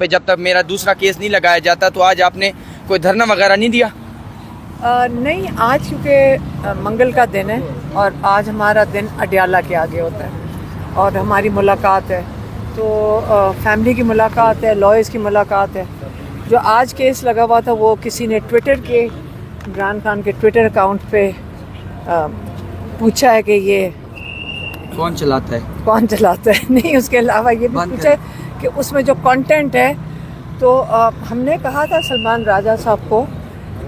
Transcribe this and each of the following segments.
जब तक मेरा दूसरा केस नहीं लगाया जाता तो आज आपने कोई धरना वगैरह नहीं दिया? नहीं, आज क्योंकि मंगल का दिन है और आज हमारा दिन अडियाला के आगे होता है और हमारी मुलाकात है, तो फैमिली की मुलाकात है, लॉयर्स की मुलाकात है। जो आज केस लगा हुआ था वो किसी ने ट्विटर के, इमरान खान के ट्विटर अकाउंट पे पूछा है कि ये कौन चलाता है नहीं, उसके अलावा ये भी पूछा है कि उसमें जो कंटेंट है, तो हमने कहा था सलमान राजा साहब को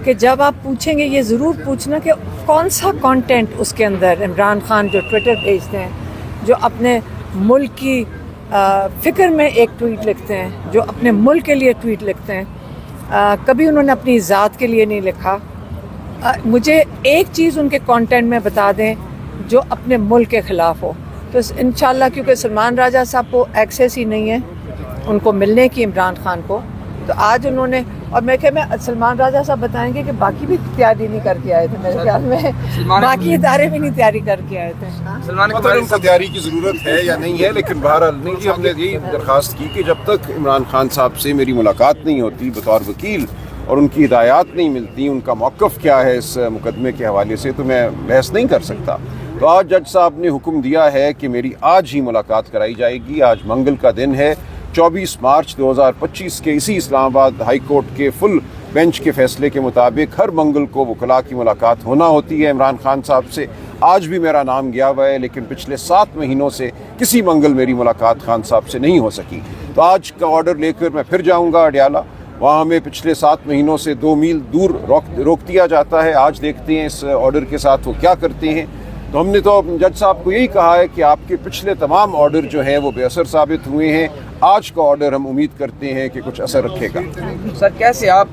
कि जब आप पूछेंगे ये ज़रूर पूछना कि कौन सा कंटेंट उसके अंदर इमरान खान जो ट्विटर भेजते हैं, जो अपने मुल्क की फ़िक्र में एक ट्वीट लिखते हैं, जो अपने मुल्क के लिए ट्वीट लिखते हैं, कभी उन्होंने अपनी ज़ात के लिए नहीं लिखा। मुझे एक चीज़ उनके कंटेंट में बता दें जो अपने मुल्क के ख़िलाफ़ हो, तो इंशाल्लाह, क्योंकि सलमान राजा साहब को एक्सेस ही नहीं है उनको मिलने की इमरान खान को, तो आज उन्होंने, और मैं सलमान राजा साहब बताएंगे कि बाकी भी तैयारी नहीं करके आए थे, मेरे ख्याल में बाकी इदारे भी नहीं तैयारी करके आए थे। सलमान को उनको तैयारी की ज़रूरत है या नहीं है, लेकिन बहरहाल नहीं जी, हमने यही दरख्वास्त की कि जब तक इमरान खान साहब से मेरी मुलाकात नहीं होती बतौर वकील और उनकी हिदायत नहीं मिलती, उनका मौक़िफ़ क्या है इस मुकदमे के हवाले से, तो मैं बहस नहीं कर सकता। तो आज जज साहब ने हुक्म दिया है कि मेरी आज ही मुलाकात कराई जाएगी। आज मंगल का दिन है, 24 मार्च 2025 के इसी इस्लामाबाद हाई कोर्ट के फुल बेंच के फैसले के मुताबिक हर मंगल को वकला की मुलाकात होना होती है इमरान खान साहब से। आज भी मेरा नाम गया हुआ है, लेकिन पिछले 7 महीनों से किसी मंगल मेरी मुलाकात खान साहब से नहीं हो सकी। तो आज का ऑर्डर लेकर मैं फिर जाऊँगा अडियाला, वहाँ हमें पिछले 7 महीनों से 2 मील दूर रोक दिया जाता है। आज देखते हैं इस ऑर्डर के साथ वो क्या करते हैं। तो हमने तो जज साहब को यही कहा है कि आपके पिछले तमाम ऑर्डर जो हैं वो बेअसर साबित हुए हैं, आज का ऑर्डर हम उम्मीद करते हैं कि कुछ असर रखेगा। सर, कैसे आप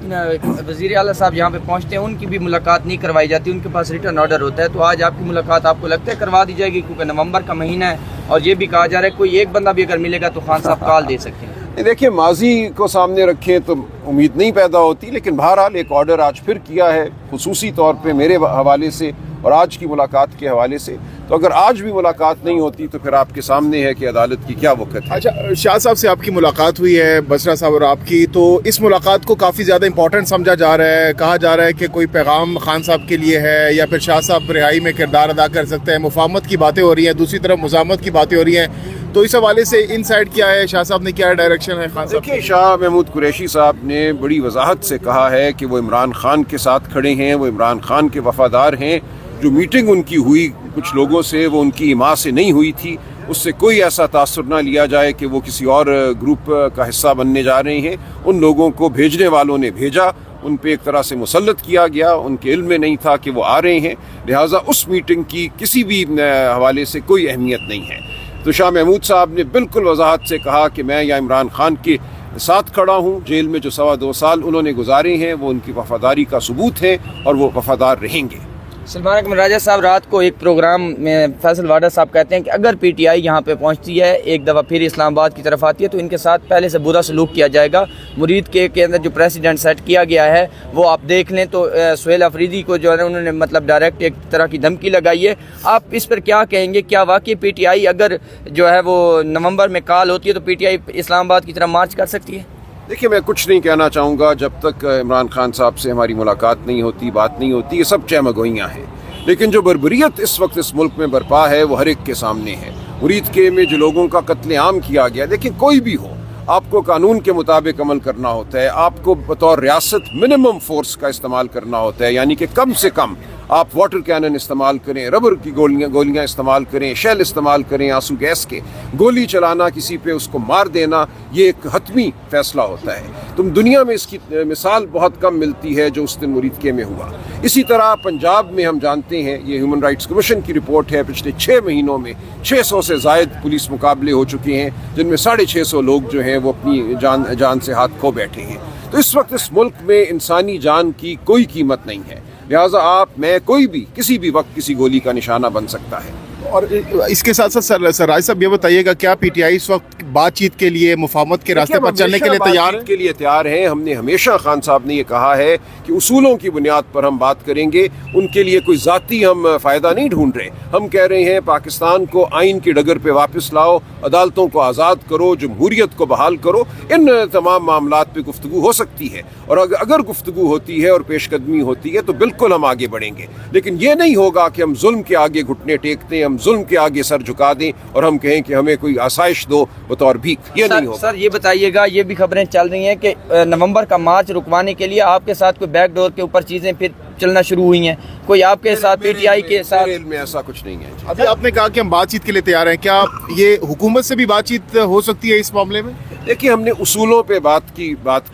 वज़ीर आला साहब यहाँ पे पहुँचते हैं, उनकी भी मुलाकात नहीं करवाई जाती, उनके पास रिटर्न ऑर्डर होता है, तो आज आपकी मुलाकात आपको लगता है करवा दी जाएगी? क्योंकि नवंबर का महीना है और ये भी कहा जा रहा है कोई एक बंदा भी अगर मिलेगा तो खान साहब कॉल दे सकते हैं। देखिए, माजी को सामने रखें तो उम्मीद नहीं पैदा होती, लेकिन बहरहाल एक ऑर्डर आज फिर किया है खुसूसी तौर पे मेरे हवाले से और आज की मुलाकात के हवाले से। तो अगर आज भी मुलाकात नहीं होती तो फिर आपके सामने है कि अदालत की क्या वक़्त है। अच्छा, शाह साहब से आपकी मुलाकात हुई है, बसरा साहब और आपकी, तो इस मुलाकात को काफ़ी ज़्यादा इंपॉर्टेंट समझा जा रहा है। कहा जा रहा है कि कोई पैगाम खान साहब के लिए है या फिर शाह साहब रिहाई में किरदार अदा कर सकते हैं। मुफाहमत की बातें हो रही हैं, दूसरी तरफ मुज़ामत की बातें हो रही हैं, तो इस हवाले से इन साइड क्या है, शाह साहब ने क्या डायरेक्शन है खान साहब? देखिए, शाह महमूद कुरैशी साहब ने बड़ी वजाहत से कहा है कि वो इमरान खान के साथ खड़े हैं, वो इमरान खान के वफादार हैं। जो मीटिंग उनकी हुई कुछ लोगों से, वो उनकी हिमा से नहीं हुई थी, उससे कोई ऐसा तासुर ना लिया जाए कि वो किसी और ग्रुप का हिस्सा बनने जा रहे हैं। उन लोगों को भेजने वालों ने भेजा, उन पे एक तरह से मुसल्लत किया गया, उनके इल्म में नहीं था कि वो आ रहे हैं, लिहाजा उस मीटिंग की किसी भी हवाले से कोई अहमियत नहीं है। तो शाह महमूद साहब ने बिल्कुल वजाहत से कहा कि मैं या इमरान खान के साथ खड़ा हूँ। जेल में जो 2.25 साल उन्होंने गुजारे हैं वो उनकी वफादारी का सबूत है और वो वफादार रहेंगे। सलमान राजा साहब, रात को एक प्रोग्राम में फैसल वाडा साहब कहते हैं कि अगर पीटीआई यहाँ पे पहुँचती है, एक दफ़ा फिर इस्लामाबाद की तरफ आती है, तो इनके साथ पहले से बुरा सलूक किया जाएगा। मुरीद के अंदर जो प्रेसिडेंट सेट किया गया है वो आप देख लें, तो सुहेल अफरीदी को जो है उन्होंने मतलब डायरेक्ट एक तरह की धमकी लगाई है। आप इस पर क्या कहेंगे? क्या वाकई पीटीआई अगर जो है वो नवंबर में कॉल होती है तो पीटीआई इस्लामाबाद की तरफ मार्च कर सकती है? देखिए, मैं कुछ नहीं कहना चाहूँगा जब तक इमरान खान साहब से हमारी मुलाकात नहीं होती, बात नहीं होती। ये सब चमगोइयाँ हैं, लेकिन जो बर्बरियत इस वक्त इस मुल्क में बरपा है वो हर एक के सामने है। मुरीद के में जो लोगों का कत्लेआम किया गया, देखिए कोई भी हो, आपको कानून के मुताबिक अमल करना होता है, आपको बतौर रियासत मिनिमम फोर्स का इस्तेमाल करना होता है, यानी कि कम से कम आप वाटर कैनन इस्तेमाल करें, रबर की गोलियां इस्तेमाल करें, शेल इस्तेमाल करें, आंसू गैस के। गोली चलाना, किसी पे उसको मार देना, ये एक हतमी फैसला होता है। तुम दुनिया में इसकी मिसाल बहुत कम मिलती है जो उस दिन मुरीद के में हुआ। इसी तरह पंजाब में हम जानते हैं, ये ह्यूमन राइट्स कमीशन की रिपोर्ट है, पिछले 6 महीनों में 600 से ज़ायद पुलिस मुकाबले हो चुके हैं, जिनमें 650 लोग जो हैं वो अपनी जान से हाथ खो बैठे हैं। तो इस वक्त इस मुल्क में इंसानी जान की कोई कीमत नहीं है, लिहाजा आप, मैं, कोई भी किसी भी वक्त किसी गोली का निशाना बन सकता है। और इसके साथ साथ सर राज साहब ये बताइएगा, क्या पीटीआई इस वक्त بات چیت کے لیے مفاہمت کے راستے پر چلنے کے لیے تیار ہیں؟ کے لیے تیار ہیں. ہم نے ہمیشہ خان صاحب نے یہ کہا ہے کہ اصولوں کی بنیاد پر ہم بات کریں گے. ان کے لیے کوئی ذاتی ہم فائدہ نہیں ڈھونڈ رہے. ہم کہہ رہے ہیں پاکستان کو آئین کی ڈگر پہ واپس لاؤ, عدالتوں کو آزاد کرو, جمہوریت کو بحال کرو. ان تمام معاملات پہ گفتگو ہو سکتی ہے, اور اگر گفتگو ہوتی ہے اور پیش قدمی ہوتی ہے تو بالکل ہم آگے بڑھیں گے. لیکن یہ نہیں ہوگا کہ ہم ظلم کے آگے گھٹنے ٹیکتے ہیں, ہم ظلم کے آگے سر جھکا دیں اور ہم کہیں کہ ہمیں کوئی آسائش دو بطور بھیک. یہ نہیں ہوگا. سر یہ بتائیے گا, یہ بھی خبریں چل رہی ہیں کہ نومبر کا مارچ رکوانے کے لیے آپ کے ساتھ کوئی بیک ڈور کے اوپر چیزیں پھر چلنا شروع ہوئی ہیں, کوئی آپ کے ساتھ پی ٹی آئی کے ساتھ؟ میرے علم میں ایسا کچھ نہیں ہے. ابھی آپ نے کہا کہ ہم بات چیت کے لیے تیار ہیں, کیا یہ حکومت سے بھی بات چیت ہو سکتی ہے اس معاملے میں؟ دیکھیے, ہم نے اصولوں پہ بات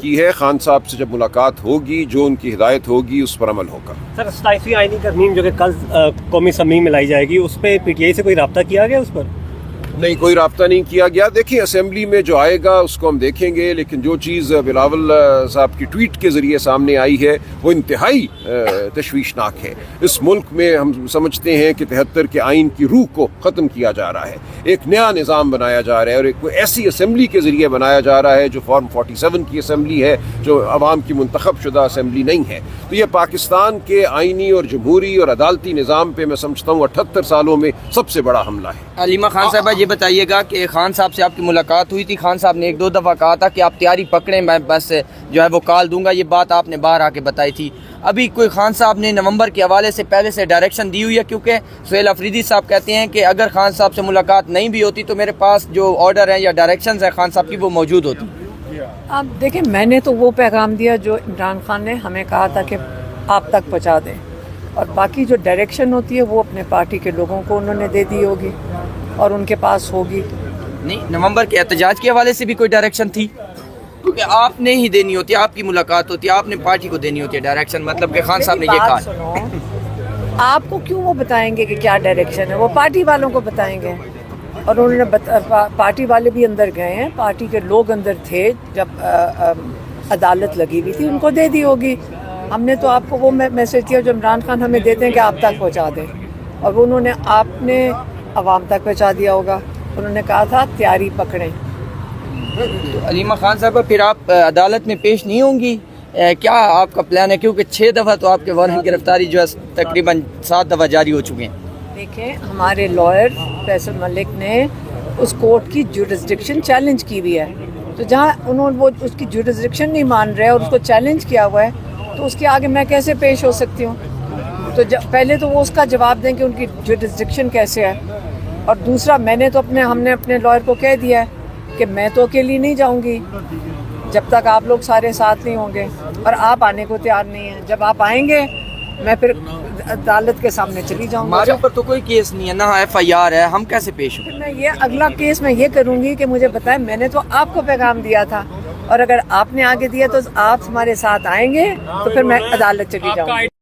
کی ہے. خان صاحب سے جب ملاقات ہوگی, جو ان کی ہدایت ہوگی اس پر عمل ہوگا. سر 27ویں آئینی ترمیم جو کہ کل قومی اسمبلی میں لائی جائے گی, اس پہ پی ٹی آئی سے کوئی رابطہ کیا گیا؟ اس پر نہیں, کوئی رابطہ نہیں کیا گیا. دیکھیں اسمبلی میں جو آئے گا اس کو ہم دیکھیں گے, لیکن جو چیز بلاول صاحب کی ٹویٹ کے ذریعے سامنے آئی ہے وہ انتہائی تشویشناک ہے. اس ملک میں ہم سمجھتے ہیں کہ 73 کے آئین کی روح کو ختم کیا جا رہا ہے, ایک نیا نظام بنایا جا رہا ہے, اور ایک ایسی اسمبلی کے ذریعے بنایا جا رہا ہے جو فارم 47 کی اسمبلی ہے, جو عوام کی منتخب شدہ اسمبلی نہیں ہے. تو یہ پاکستان کے آئینی اور جمہوری اور عدالتی نظام پہ میں سمجھتا ہوں 78 سالوں میں سب سے بڑا حملہ ہے. علیمہ خان صاحبہ, یہ بتائیے گا کہ خان صاحب سے آپ کی ملاقات ہوئی تھی, خان صاحب نے 1-2 دفعہ کہا تھا کہ آپ تیاری پکڑیں, میں بس جو ہے وہ کال دوں گا. یہ بات آپ نے باہر آ کے بتائی تھی. ابھی کوئی خان صاحب نے نومبر کے حوالے سے پہلے سے ڈائریکشن دی ہوئی ہے؟ کیونکہ سہیل افریدی صاحب کہتے ہیں کہ اگر خان صاحب سے ملاقات نہیں بھی ہوتی تو میرے پاس جو آرڈر ہیں یا ڈائریکشنز ہیں خان صاحب کی وہ موجود ہوتی. آپ دیکھیں, میں نے تو وہ پیغام دیا جو عمران خان نے ہمیں کہا تھا کہ آپ تک پہنچا دیں, اور باقی جو ڈائریکشن ہوتی ہے وہ اپنے پارٹی کے لوگوں کو انہوں نے دے دی ہوگی اور ان کے پاس ہوگی. نہیں, نومبر کے احتجاج کے حوالے سے بھی کوئی ڈائریکشن تھی؟ کیونکہ آپ نے ہی دینی ہوتی ہے, آپ کی ملاقات ہوتی ہے, آپ نے پارٹی کو دینی ہوتی ہے ڈائریکشن, مطلب کہ خان صاحب نے یہ کہا. سنو, آپ کو کیوں وہ بتائیں گے کہ کیا ڈائریکشن ہے؟ وہ پارٹی والوں کو بتائیں گے, اور انہوں نے پارٹی والے بھی اندر گئے ہیں, پارٹی کے لوگ اندر تھے جب عدالت لگی ہوئی تھی, ان کو دے دی ہوگی. ہم نے تو آپ کو وہ میسج دیا جو عمران خان ہمیں دیتے ہیں کہ آپ تک پہنچا دیں, اور انہوں نے آپ نے عوام تک پہنچا دیا ہوگا. انہوں نے کہا تھا تیاری پکڑیں. علیمہ خان صاحبہ, پھر آپ عدالت میں پیش نہیں ہوں گی, کیا آپ کا پلان ہے؟ کیونکہ 6 دفعہ تو آپ کے وارنٹ گرفتاری جو ہے تقریباً 7 دفعہ جاری ہو چکے ہیں. دیکھیں, ہمارے لائر فیصل ملک نے اس کورٹ کی جورسڈکشن چیلنج کی ہوئی ہے, تو جہاں انہوں نے وہ اس کی جورسڈکشن نہیں مان رہے اور اس کو چیلنج کیا ہوا ہے, تو اس کے آگے میں کیسے پیش ہو سکتی ہوں؟ تو پہلے تو وہ اس کا جواب دیں کہ ان کی جورسڈکشن کیسے ہے, اور دوسرا ہم نے اپنے لائر کو کہہ دیا ہے کہ میں تو اکیلی نہیں جاؤں گی جب تک آپ لوگ سارے ساتھ نہیں ہوں گے, اور آپ آنے کو تیار نہیں ہیں. جب آپ آئیں گے میں پھر عدالت کے سامنے چلی جاؤں گا. ہمارے اوپر تو کوئی کیس نہیں ہے, نہ FIR ہے, ہم کیسے پیش ہوں؟ میں یہ اگلا کیس میں یہ کروں گی کہ مجھے بتائیں, میں نے تو آپ کو پیغام دیا تھا, اور اگر آپ نے آگے دیا تو آپ ہمارے ساتھ آئیں گے تو پھر میں عدالت چلی جاؤں گی.